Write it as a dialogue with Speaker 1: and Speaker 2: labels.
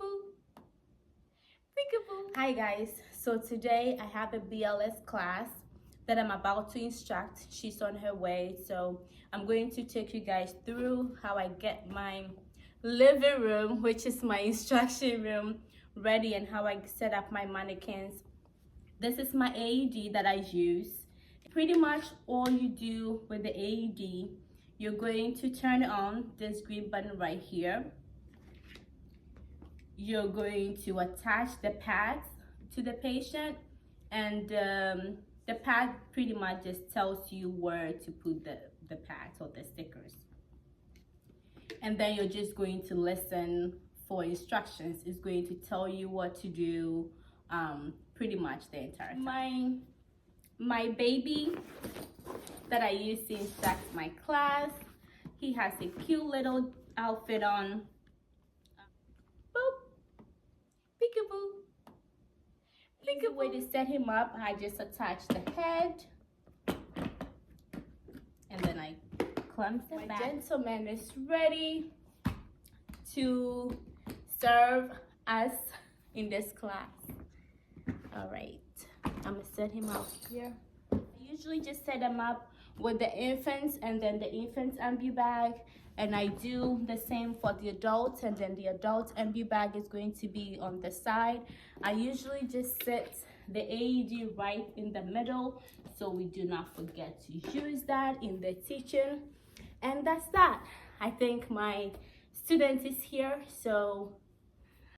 Speaker 1: Peekaboo. Peekaboo. Hi guys, so today I have a BLS class that I'm about to instruct. She's on her way, so I'm going to take you guys through how I get my living room, which is my instruction room, ready, and how I set up my mannequins. This is my AED that I use. Pretty much all you do with the AED, you're going to turn on this green button right here. You're going to attach the pads to the patient, and the pad pretty much just tells you where to put the pads or the stickers. And then you're just going to listen for instructions. It's going to tell you what to do pretty much the entire time. My baby that I use to instruct my class, he has a cute little outfit on. Boop. Peekaboo. Peekaboo. Way to set him up, I just attach the head and then I clamp him back. My gentleman is ready to serve us in this class. All right, I'm gonna set him up here. I usually just set him up with the infants and then the infants ambu bag, and I do the same for the adults, and then the adult ambu bag is going to be on the side. I usually just set the AED right in the middle so we do not forget to use that in the teaching. And that's that. I think my student is here, so